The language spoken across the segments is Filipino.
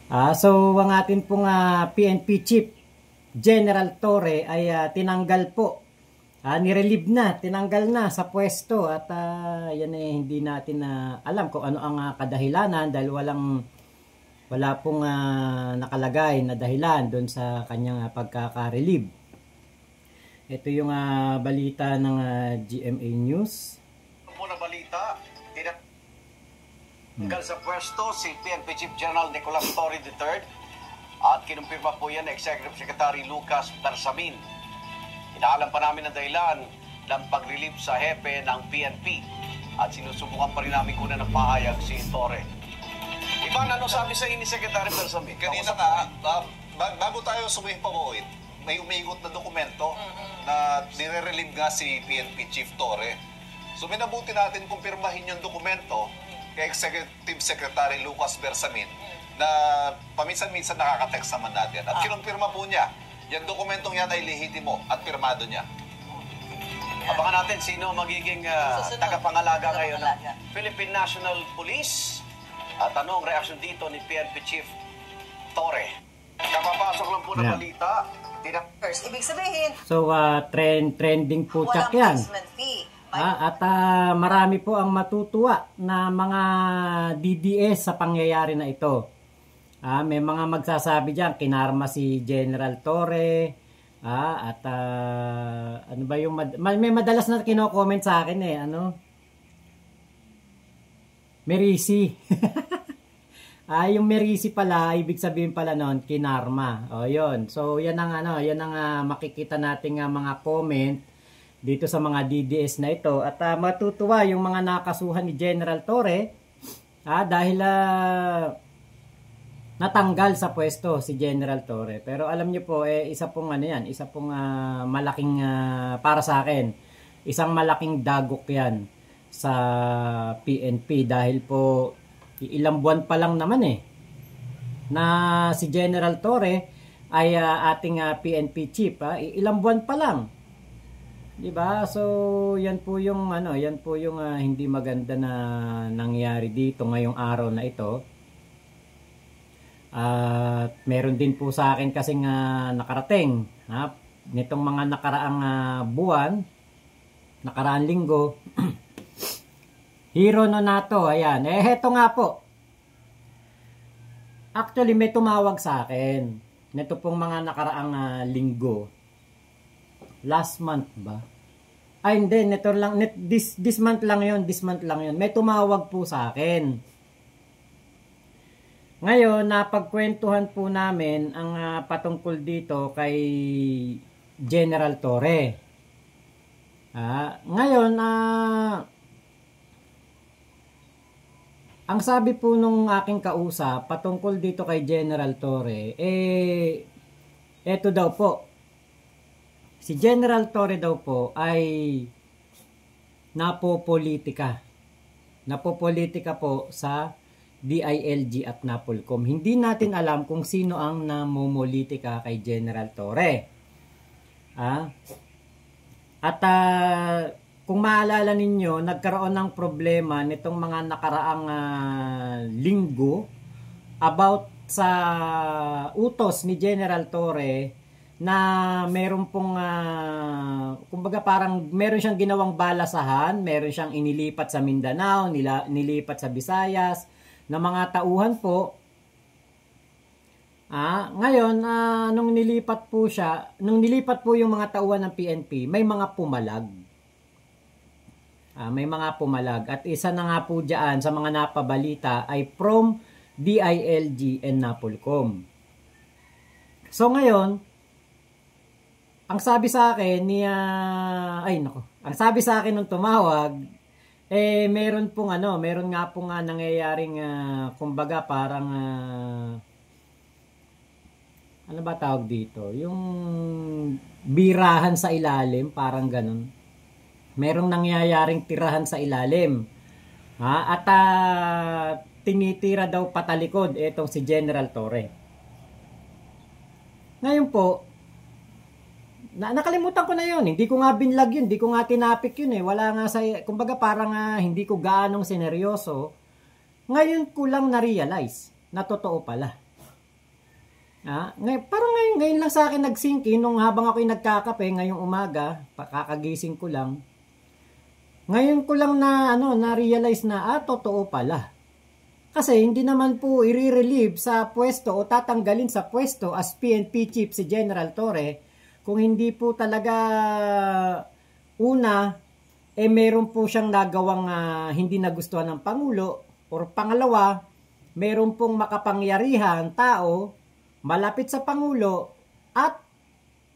So ang atin pong PNP Chief General Torre ay tinanggal po. Nirelieve na, tinanggal na sa pwesto at yan hindi natin alam kung ano ang kadahilanan dahil wala pong nakalagay na dahilan doon sa kanyang pagkaka-relieve. Ito yung balita ng GMA News. Po na balita, tinanggal sa pwesto si PNP Chief General Nicolas Torre III at kinumpirma po yan Executive Secretary Lucas Bersamin. Inaalam pa namin ang dahilan ng pag-relieve sa hepe ng PNP at sinusubukan pa rin namin kunan ng pahayag si Torre. Ivan, ano sabi sa ni Secretary Bersamin? Kanina nga, bago tayo suming pamuit, may umiikot na dokumento na nire-relieve nga si PNP Chief Torre. So minabuti natin kumpirmahin yung dokumento kay Executive Secretary Lucas Bersamin na paminsan-minsan nakaka-text naman natin. At kinumpirma po niya, yung dokumentong yan ay lehitimo at pirmado niya. Abangan natin sino magiging tagapangalaga ngayon ng Philippine National Police. At anong reaksyon dito ni PNP Chief Torre? Kapapasok lang po na balita. Ibig sabihin, so trending po tsak yan. At marami po ang matutuwa na mga DDS sa pangyayari na ito. May mga magsasabi diyan kinarma si General Torre. At ano ba yung may madalas na kino-comment sa akin Merisi. Yung Merisi pala, ibig sabihin pala noon kinarma. Yun. So yan ang makikita nating mga comment dito sa mga DDS na ito. At matutuwa yung mga nakasuhan ni General Torre dahil natanggal sa pwesto si General Torre. Pero alam niyo po, isa pong malaking para sa akin, isang malaking dagok yan sa PNP dahil po ilang buwan pa lang naman na si General Torre ay ating PNP chief. Ilang buwan pa lang. 'Di ba? So, yan po yung hindi maganda na nangyari dito ngayong araw na ito. At meron din po sa akin kasing nakarating nitong mga nakaraang buwan, nakaraang linggo. Hero Nonato, ayan. Heto nga po. Actually, may tumawag sa akin. Nito pong mga nakaraang linggo. Last month ba? Hindi. Nito lang. This month lang yun. May tumawag po sa akin. Ngayon, napagkwentuhan po namin ang patungkol dito kay General Torre. Ngayon, ang sabi po nung aking kausap patungkol dito kay General Torre, eto daw po. Si General Torre daw po ay napopolitika. Napopolitika po sa DILG at NAPOLCOM. Hindi natin alam kung sino ang namomolitika kay General Torre. At kung maalala ninyo, nagkaroon ng problema nitong mga nakaraang linggo about sa utos ni General Torre na meron pong kumbaga parang meron siyang ginawang balasahan, meron siyang inilipat sa Mindanao, nilipat sa Visayas na mga tauhan po. Ngayon nung nilipat po yung mga tauhan ng PNP, may mga pumalag. May mga pumalag. At isa na nga po dyan sa mga napabalita ay from DILG and NAPOLCOM. So ngayon, ang sabi sa akin ang sabi sa akin nung tumawag, meron nga pong nangyayaring kumbaga parang ano ba tawag dito? Yung birahan sa ilalim, parang ganun. Merong nangyayaring tirahan sa ilalim. At tinitira daw patalikod itong si General Torre. Ngayon po, nakalimutan ko na yun. Hindi ko nga binlag yun. Hindi ko nga tinapik yun. Wala nga kumbaga parang hindi ko gaanong sineryoso. Ngayon ko lang na-realize na totoo pala. Parang ngayon lang sa akin nag-sink in nung habang ako'y nagkakape ngayong umaga, kakagising ko lang. Ngayon ko lang na-realize na totoo pala. Kasi hindi naman po i-relieve sa pwesto o tatanggalin sa pwesto as PNP chief si General Torre kung hindi po talaga una meron po siyang nagawang hindi nagustuhan ng Pangulo, or pangalawa, meron pong makapangyarihan tao malapit sa Pangulo at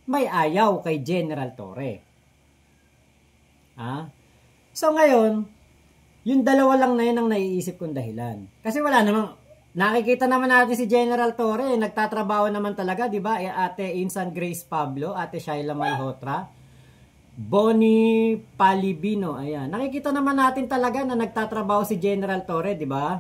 may ayaw kay General Torre. So ngayon, yung dalawa lang na yun ang naiisip kong dahilan. Kasi wala namang, nakikita naman natin si General Torre, nagtatrabaho naman talaga, di ba? Ate Insan Grace Pablo, Ate Shaila Malhotra, Bonnie Palibino, ayan. Nakikita naman natin talaga na nagtatrabaho si General Torre, di ba?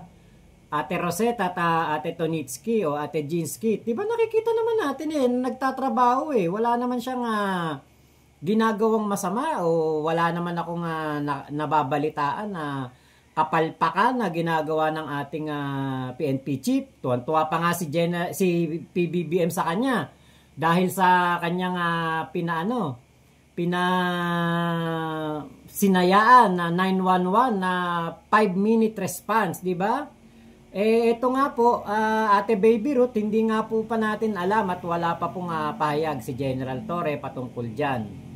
Ate Rosetta at Ate Tonitsky o Ate Jinsky, di ba nakikita naman natin nagtatrabaho wala naman siyang ginagawang masama o wala naman akong nababalitaan na kapalpakan na ginagawa ng ating PNP chief. Tuwan-tuwa pa nga si PBBM sa kanya dahil sa kanyang sinayaan na 911 na 5-minute response, di ba? Ito nga po, Ate Baby Ruth, hindi nga po pa natin alam at wala pa pong pahayag si General Torre patungkol dyan.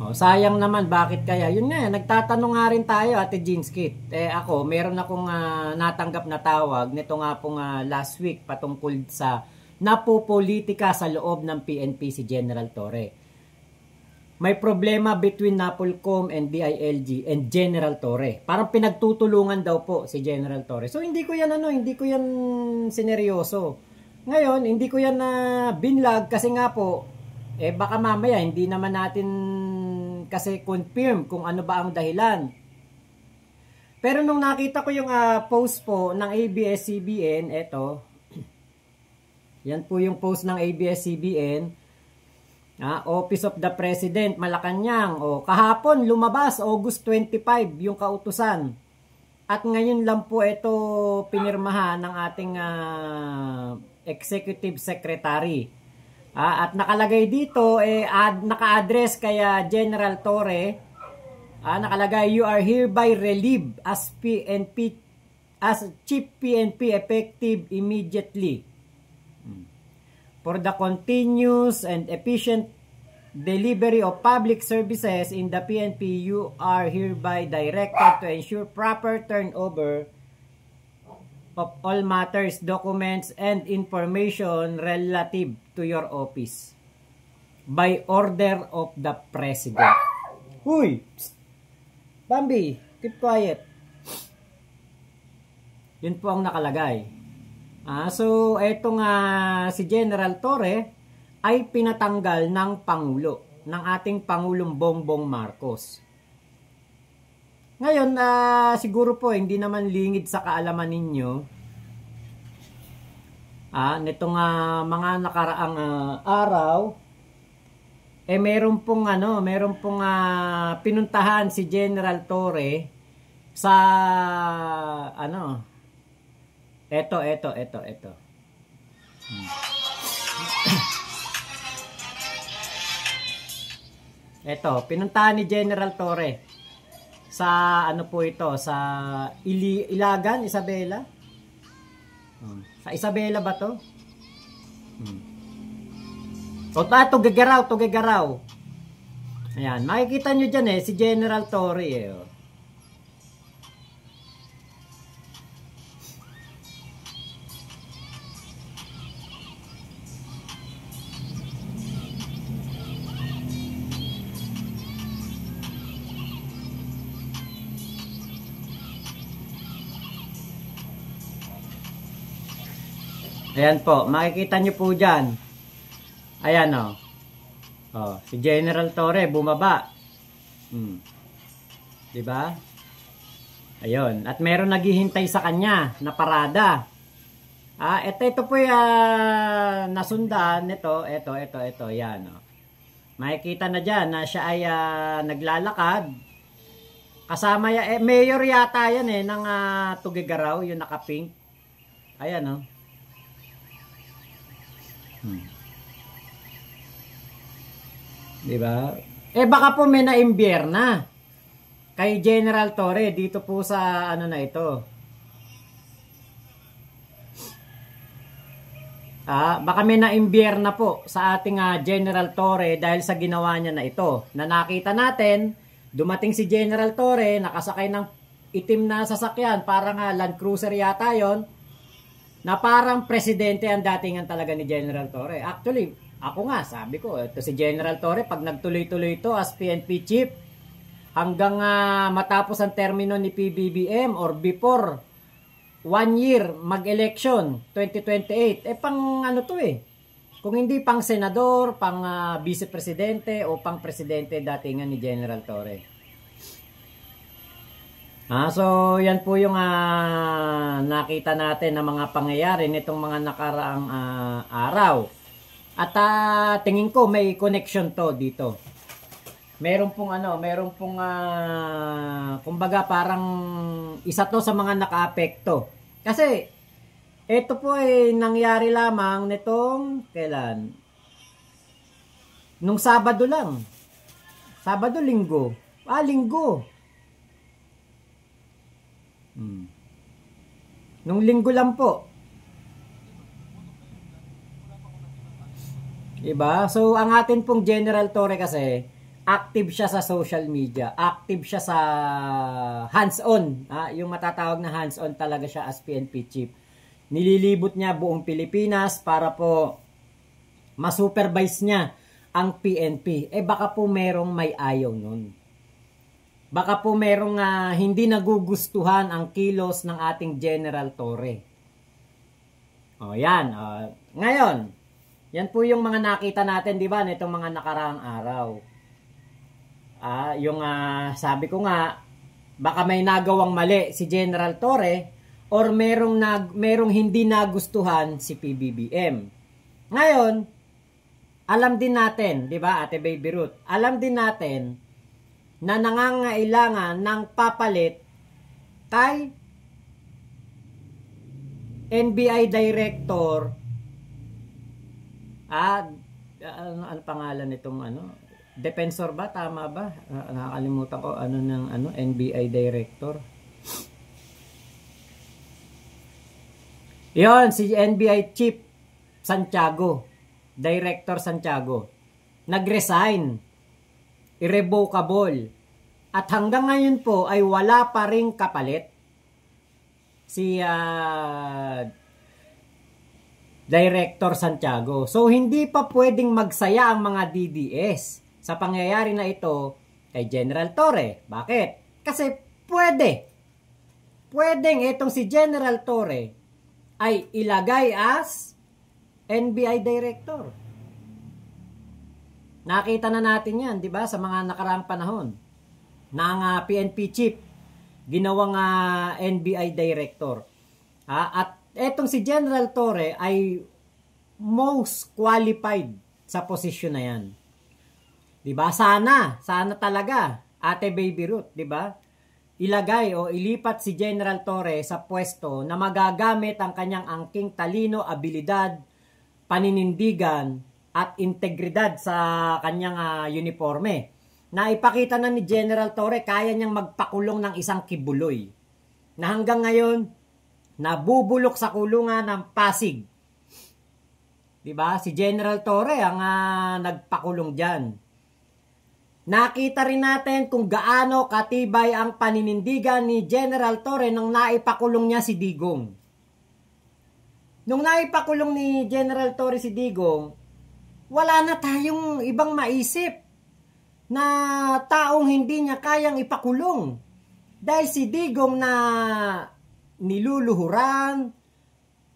Sayang naman, bakit kaya? Yun nga, nagtatanong nga rin tayo, Ate Jinsky. Ako, meron akong natanggap na tawag nito nga pong last week patungkol sa napopolitika sa loob ng PNP si General Torre. May problema between Napolcom and DILG and General Torre. Parang pinagtutulungan daw po si General Torre. So hindi ko yan sineryoso. Ngayon, hindi ko yan binlag kasi nga po baka mamaya hindi naman natin kasi confirm kung ano ba ang dahilan. Pero nung nakita ko yung post po ng ABS-CBN, eto. Yan po yung post ng ABS-CBN. Office of the President, Malacanang. Kahapon lumabas, August 25, yung kautusan. At ngayon lang po ito pinirmahan ng ating Executive Secretary. At nakalagay dito, naka-address kaya General Torre. Nakalagay, you are hereby relieved as Chief PNP effective immediately. For the continuous and efficient delivery of public services in the PNP, you are hereby directed to ensure proper turnover of all matters, documents, and information relative to your office by order of the President. Huy! Bambi, keep quiet. Yun po ang nakalagay. So, etong si General Torre ay pinatanggal ng Pangulo, ng ating Pangulong Bongbong Marcos. Ngayon, siguro po, hindi naman lingid sa kaalaman ninyo, nitong mga nakaraang araw, meron pong pinuntahan si General Torre sa Ito. Ito, pinuntahan ni General Torre sa sa Ilagan, Isabela. Sa Isabela ba to? Tugigaraw. Ayan, makikita nyo dyan si General Torre Ayan po, makikita nyo po dyan. Ayan si General Torre bumaba. Diba? Ayun, at meron naghihintay sa kanya na parada. Ito po nasundan nito, ito, yan. Makikita na dyan na siya ay naglalakad. Kasama mayor yata yan ng Tugigaraw, yung naka-pink. Ayan Di ba? Baka po may na-imbier na kay General Torre dito po sa ano na ito. Baka may na-imbier na po sa ating General Torre dahil sa ginawa niya na ito. Na nakita natin, dumating si General Torre, nakasakay ng itim na sasakyan, parang Land Cruiser yata yon, na parang presidente ang datingan talaga ni General Torre. Actually, ako nga, sabi ko, ito si General Torre, pag nagtuloy-tuloy ito as PNP chief, hanggang matapos ang termino ni PBBM or before 1 year mag-election 2028, pang ano to kung hindi pang senador, pang vice presidente o pang presidente datingan ni General Torre. So yan po yung nakita natin na mga pangyayari nitong mga nakaraang araw. At tingin ko may connection to dito. Meron pong kumbaga parang isa to sa mga nakaapekto. Kasi ito po ay nangyari lamang nitong kailan? Nung Sabado lang. Sabado, Linggo. Linggo. Nung Linggo lang po. Diba? So ang atin pong General Torre kasi active siya sa social media, active siya sa hands-on, yung matatawag na hands-on talaga siya as PNP chief. Nililibot niya buong Pilipinas para po masupervise niya ang PNP. Baka po merong may ayaw nun. Baka po merong hindi nagugustuhan ang kilos ng ating General Torre. Yan. Ngayon, yan po yung mga nakita natin, di ba, nitong mga nakaraang araw. Yung sabi ko nga, baka may nagawang mali si General Torre or merong hindi nagustuhan si PBBM. Ngayon, alam din natin, di ba, Ate Baby Ruth, alam din natin na nangangailangan ng papalit kay NBI Director, ano pangalan nitong Defensor ba? Tama ba? Nakakalimutan ko ng NBI Director. Yon, si NBI Chief Santiago, Director Santiago, nag-resign, irrevocable. At hanggang ngayon po ay wala pa ring kapalit si Director Santiago. So hindi pa pwedeng magsaya ang mga DDS sa pangyayari na ito kay General Torre. Bakit? Kasi pwedeng itong si General Torre ay ilagay as NBI Director. Nakita na natin yan, di ba, sa mga nakaraang panahon ng PNP Chief, ginawang NBI Director. At etong si General Torre ay most qualified sa posisyon na yan. Diba? Sana talaga, Ate Baby Ruth, diba? Ilagay o ilipat si General Torre sa pwesto na magagamit ang kanyang angking talino, abilidad, paninindigan, at integridad sa kanyang uniforme. Na ipakita na ni General Torre, kaya niyang magpakulong ng isang kibuloy. Na hanggang ngayon, nabubulok sa kulungan ng Pasig. Diba? Si General Torre ang nagpakulong dyan. Nakita rin natin kung gaano katibay ang paninindigan ni General Torre nung naipakulong niya si Digong. Nung naipakulong ni General Torre si Digong, wala na tayong ibang maisip na taong hindi niya kayang ipakulong. Dahil si Digong na niluluhuran,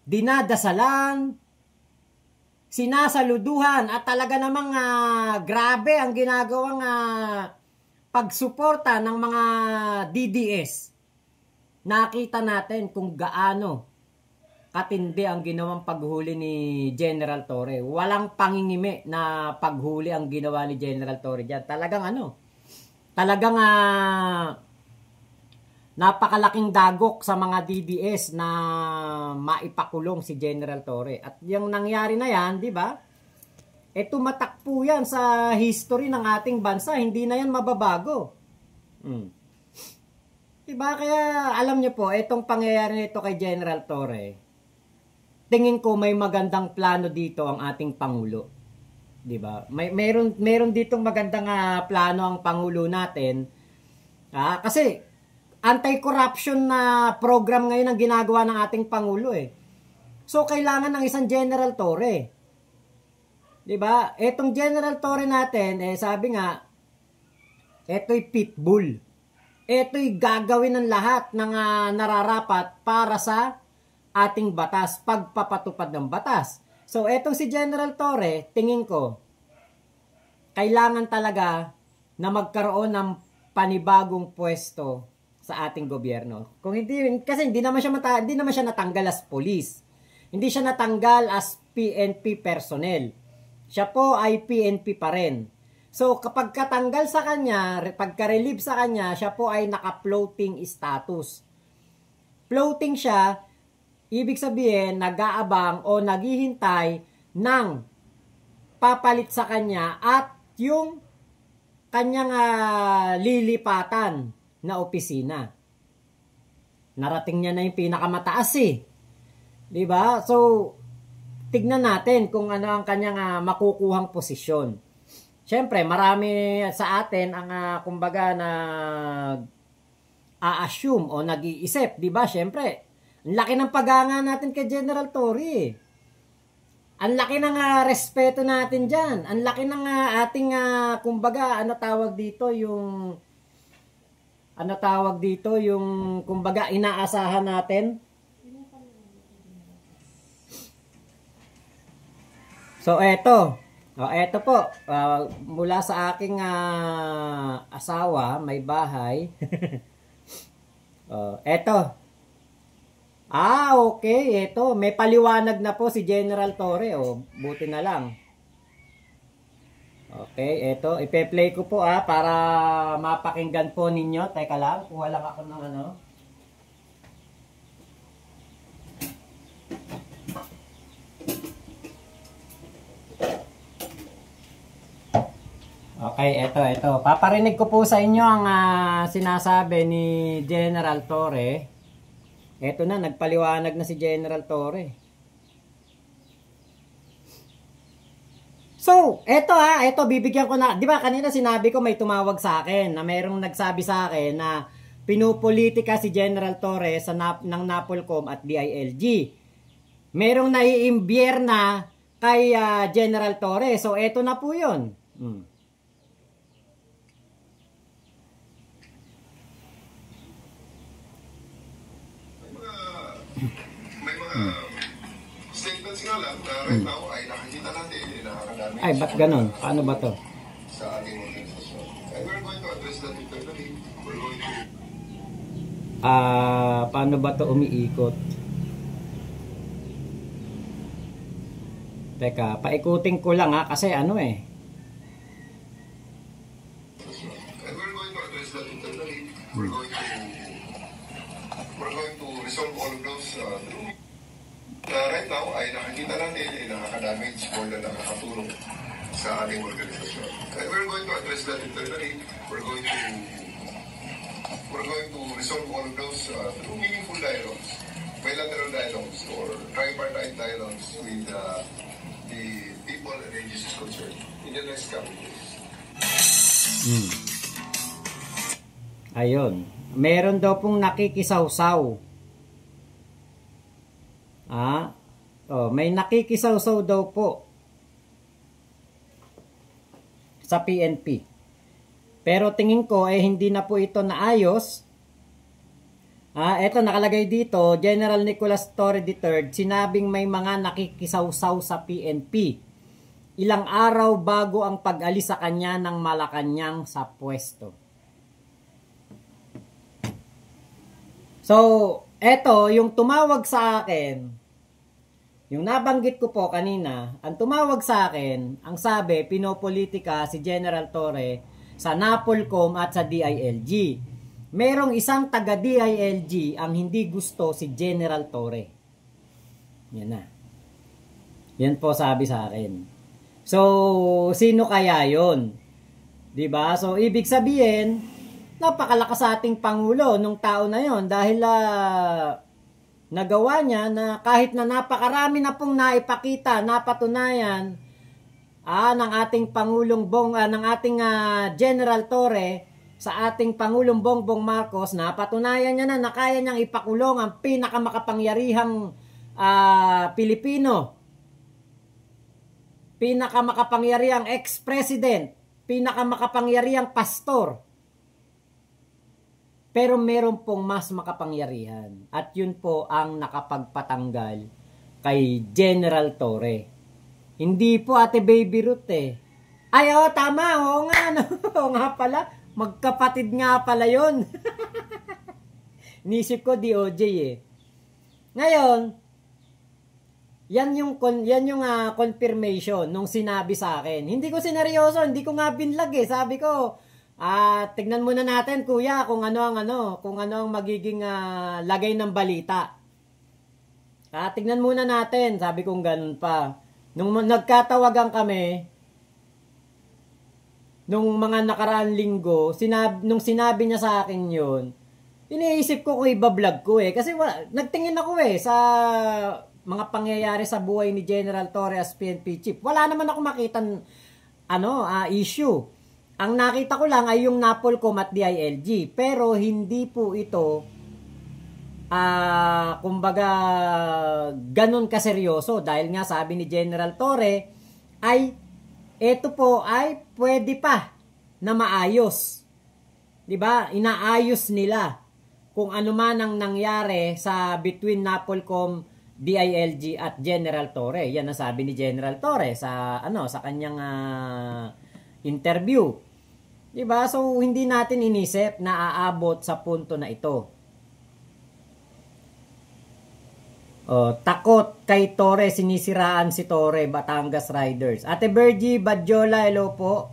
dinadasalan, sinasaluduhan at talaga namang grabe ang ginagawang pagsuporta ng mga DDS. Nakita natin kung gaano katindi ang ginawang paghuli ni General Torre. Walang pangingimi na paghuli ang ginawa ni General Torre dyan. Talagang napakalaking dagok sa mga DDS na maipakulong si General Torre. At yung nangyari na yan, di ba? Tumatak po yan sa history ng ating bansa. Hindi na yan mababago. Diba? Kaya alam nyo po, itong pangyayari nito kay General Torre, tingin ko may magandang plano dito ang ating Pangulo. Diba? Meron ditong magandang plano ang Pangulo natin. Kasi anti-corruption na program ngayon ang ginagawa ng ating Pangulo eh. So kailangan ng isang General Torre. Diba? Etong General Torre natin, sabi nga, eto'y pitbull. Eto'y gagawin ng lahat ng nararapat para sa ating batas, pagpapatupad ng batas. So, etong si General Torre, tingin ko, kailangan talaga na magkaroon ng panibagong pwesto sa ating gobyerno. Kung hindi, kasi hindi naman siya natanggal as police. Hindi siya natanggal as PNP personnel. Siya po ay PNP pa rin. So, kapag katanggal sa kanya, pagka-relieve sa kanya, siya po ay naka-floating status. Floating siya, ibig sabihin, nag-aabang o naghihintay ng papalit sa kanya at yung kanyang lilipatan na opisina. Narating niya na yung pinakamataas eh. Diba? So, tignan natin kung ano ang kanyang makukuhang posisyon. Siyempre, marami sa atin ang kumbaga na a-assume o nag-iisip. Diba? Siyempre, ang laki ng paganga natin kay General Torre. Ang laki ng respeto natin dyan. Ang laki ng ating, kumbaga, ano tawag dito, yung kumbaga, inaasahan natin. So, eto po, mula sa aking asawa, may bahay. Eto. Okay, eto. May paliwanag na po si General Torre. Buti na lang. Okay, eto. Ipe-play ko po para mapakinggan po ninyo. Teka lang, kuha lang ako ng ano. Okay, eto. Paparinig ko po sa inyo ang sinasabi ni General Torre. Eto na, nagpaliwanag na si General Torre. So, eto bibigyan ko na, di ba kanina sinabi ko may tumawag sa akin na mayroong nagsabi sa akin na pinupolitika si General Torre ng NAPOLCOM at DILG. Merong naiimbier na kay General Torre. So, eto na po yun. Statements nga lang na right now ay nakikita natin nakakadami. Ay, ba't ganun? Paano ba to? Sa ating organisasyon. And we're going to address that internally. We're going to... Paano ba to umiikot? Teka, paikutin ko lang kasi ano eh. And we're going to address that internally. We're going to resolve all of those right now ay nakikita natin ay nakaka-damage more than nakakatulong sa ating organisasyon. And we're going to address that internally. We're going to resolve all of those through meaningful dialogues, bilateral dialogues, or tripartite dialogues with the people and agencies concerned in the next coming days. Ayun. Meron daw pong nakikisawsaw. May nakikisawsaw daw po sa PNP. Pero tingin ko hindi na po ito naayos. Ito nakalagay dito, General Nicolas Torre III sinabing may mga nakikisawsaw sa PNP. Ilang araw bago ang pag-alis sa kanya ng Malacanang sa pwesto. So, eto, yung tumawag sa akin, yung nabanggit ko po kanina, ang tumawag sa akin, ang sabi, pinopolitika si General Torre sa NAPOLCOM at sa DILG. merong isang taga DILG ang hindi gusto si General Torre. Yan na. Yan po sabi sa akin. So, sino kaya yon? Diba? So, ibig sabihin, napakalakas sa ating Pangulo nung tao na yon dahil nagawa niya na kahit na napakarami na pong naipakita, napatunayan ng ating Pangulong ng ating General Torre sa ating Pangulong Bongbong Marcos, napatunayan niya na kaya niyang ipakulong ang pinakamakapangyarihang Pilipino, pinakamakapangyarihang ex-president, pinakamakapangyarihang pastor. Pero meron pong mas makapangyarihan at yun po ang nakapagpatanggal kay General Torre. Hindi po Ate Baby Ruth eh. Ay, tama. Oo nga, no? Oo nga pala. Magkapatid nga pala yun. Nisip ko DOJ eh. Ngayon, yan yung confirmation nung sinabi sa akin. Hindi ko sineryoso, hindi ko nga binlag eh. Sabi ko, tignan muna natin kuya kung ano ang magiging lagay ng balita. Tignan muna natin, sabi kong ganun pa. Nung nagkatawagan kami, nung mga nakaraan linggo, nung sinabi niya sa akin yun, iniisip ko kung ibablog ko eh. Kasi nagtingin ako eh sa mga pangyayari sa buhay ni General Torre as PNP chief. Wala naman ako makitang issue. Ang nakita ko lang ay yung Napolcom at DILG. Pero hindi po ito kumbaga ganun kaseryoso dahil nga sabi ni General Torre ay ito po ay pwede pa na maayos. 'Di ba? Inaayos nila kung ano man ang nangyari sa between Napolcom, DILG at General Torre. Yan ang sabi ni General Torre sa sa kanyang interview. 'Di ba? So hindi natin inisip na aabot sa punto na ito. Takot kay Torre, sinisiraan si Torre, Batangas Riders. Ate Bergie Badjola, hello po.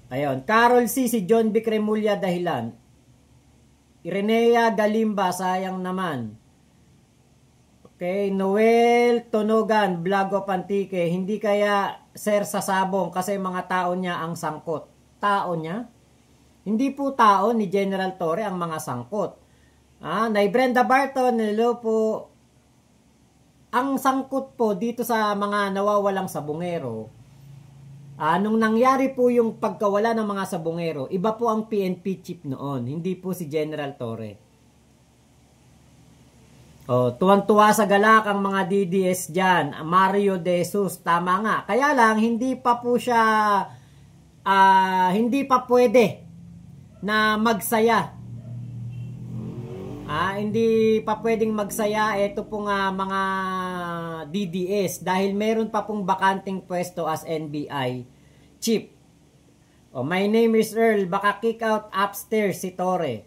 Ayun, Carol C, si John B. Cremulya dahilan. Irenea Galimba, sayang naman. Okay, Noel Tonogan, Vlog of Antique, hindi kaya Sir Sasabong kasi mga tao niya ang sangkot. Tao niya? Hindi po tao ni General Torre ang mga sangkot. Nay Brenda Barton, hello po. Ang sangkot po dito sa mga nawawalang sabungero, nung nangyari po yung pagkawala ng mga sabungero, iba po ang PNP chief noon, hindi po si General Torre. Tuwang-tuwa sa galak ang mga DDS dyan. Mario De Jesus, tama nga. Kaya lang, hindi pa po siya, hindi pa pwede na magsaya. Hindi pa pwedeng magsaya ito pong mga DDS dahil meron pa pong bakanting pwesto as NBI chief. My name is Earl, baka kick out upstairs si Torre.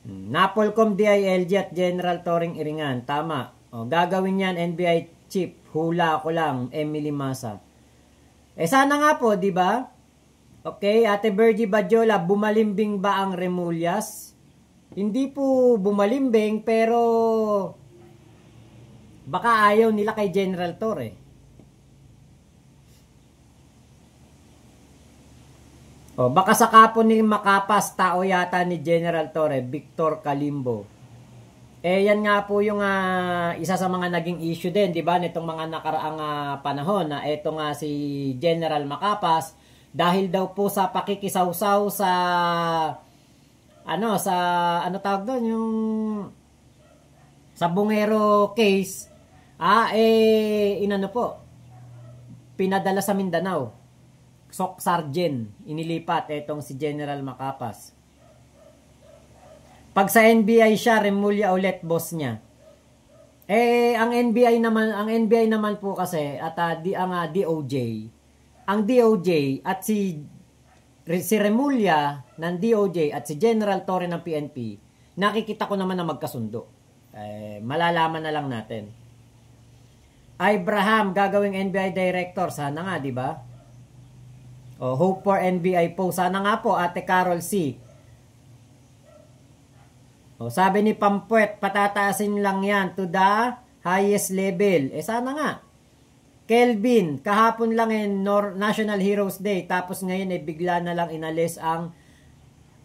Napolcom, DILG at General Torring Iringan, tama. Gagawin yan NBI chief, hula ko lang, Emily Masa. Sana nga po, di ba? Okay, Ate Bergie Badjola, bumalimbing ba ang Remulyas? Hindi po bumalimbing, pero baka ayaw nila kay General Torre. Baka sa kapo ni Makapas, tao yata ni General Torre, Victor Kalimbo. Yan nga po yung isa sa mga naging issue din, di ba, nitong mga nakaraang panahon na ito nga si General Makapas, dahil daw po sa pakikisawsaw sa tawag doon, yung sa Bungero case, pinadala sa Mindanao. SOC Sergeant, inilipat etong si General Makapas. Pag sa NBI siya, Remulla ulit boss niya. Ang NBI naman po kasi at ang DOJ. Ang DOJ at si Remulla ng DOJ at si General Torre ng PNP, nakikita ko naman na magkasundo. Malalaman na lang natin. Abraham, gagawing NBI director. Sana nga, di ba? Hope for NBI po. Sana nga po, Ate Carol C. Sabi ni Pampuet, patataasin lang yan to the highest level. Sana nga. Kelvin, kahapon lang National Heroes Day. Tapos ngayon bigla na lang inalis ang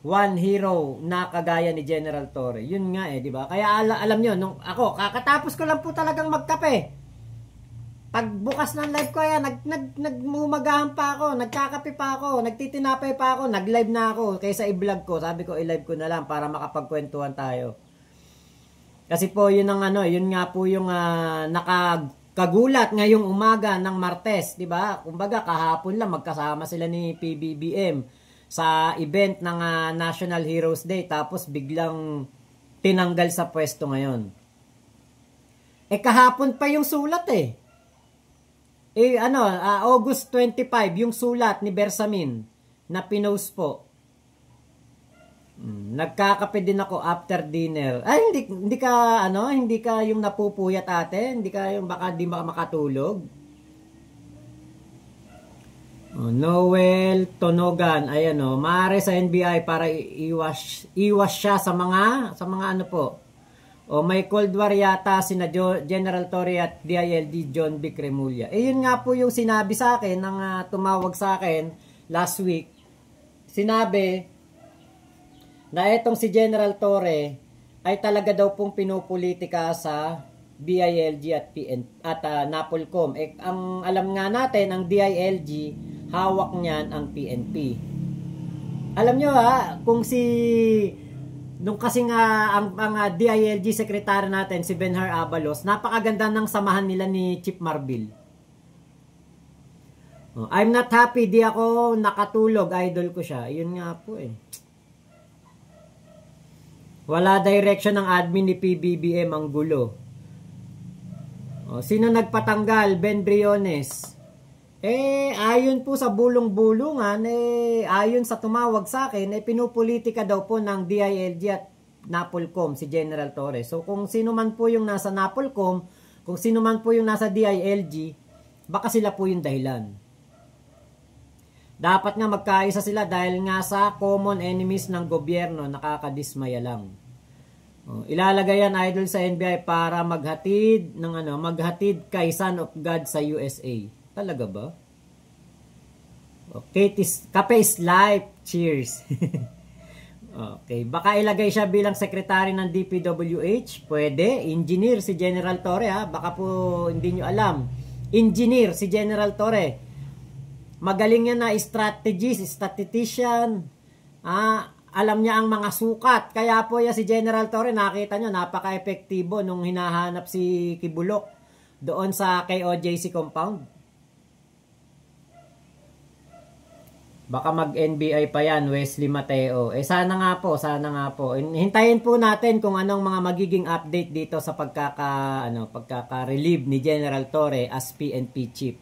one hero na kagaya ni General Torre. Yun nga di ba? Kaya alam nyo, nung ako, kakatapos ko lang po talagang magkape. Pagbukas ng live ko, nagmumagahan pa ako, nagkakape pa ako, nagtitinapay pa ako, nag-live na ako. Kaysa i-vlog ko, sabi ko i-live ko na lang para makapagkwentuhan tayo. Kasi po yun nga po yung nakakagulat ngayong umaga ng Martes, di ba? Kumbaga kahapon lang magkasama sila ni PBBM sa event ng National Heroes Day, tapos biglang tinanggal sa pwesto ngayon. Kahapon pa yung sulat August 25 yung sulat ni Bersamin na pinost po. Nagkakape din ako after dinner. Ay, hindi ka yung napupuyat ate, hindi ka yung baka di makatulog. Noel Tonogan, ayan maaari sa NBI para iwas siya sa mga may Cold War yata sina General Torre at DILG John B. Cremulya. Yun nga po yung sinabi sa akin ng tumawag sa akin last week. Sinabi na etong si General Torre ay talaga daw pong pinopolitika sa DILG at Napolcom. Ang alam nga natin, ang DILG hawak niyan ang PNP. Alam nyo kung nung kasi nga ang DILG secretary natin si Benhar Abalos, napakaganda ng samahan nila ni Chief Marbil. I'm not happy, di ako nakatulog, idol ko siya. Yun nga po Wala direction ng admin ni PBBM, ang gulo. Sino nagpatanggal? Ben Briones. Ayon po sa bulong-bulungan, ayon sa tumawag sa akin, pinupolitika daw po ng DILG at Napolcom si General Torre. So kung sino man po yung nasa Napolcom, kung sino man po yung nasa DILG, baka sila po yung dahilan. Dapat nga magkaisa sila dahil nga sa common enemies ng gobyerno, nakakadismaya lang. Ilalagay yan idol sa NBI para maghatid kay Son of God sa USA. Talaga ba? Okay, kape is life. Cheers. Okay, baka ilagay siya bilang secretary ng DPWH. Pwede. Engineer si General Torre Baka po hindi nyo alam. Engineer si General Torre. Magaling yan na strategist, statistician. Alam niya ang mga sukat. Kaya po si General Torre, nakita nyo, napaka-epektibo nung hinahanap si Kibulok doon sa KOJC compound. Baka mag-NBI pa yan, Wesley Mateo. Sana nga po. Hintayin po natin kung anong mga magiging update dito sa pagkaka-relieve ni General Torre as PNP chief.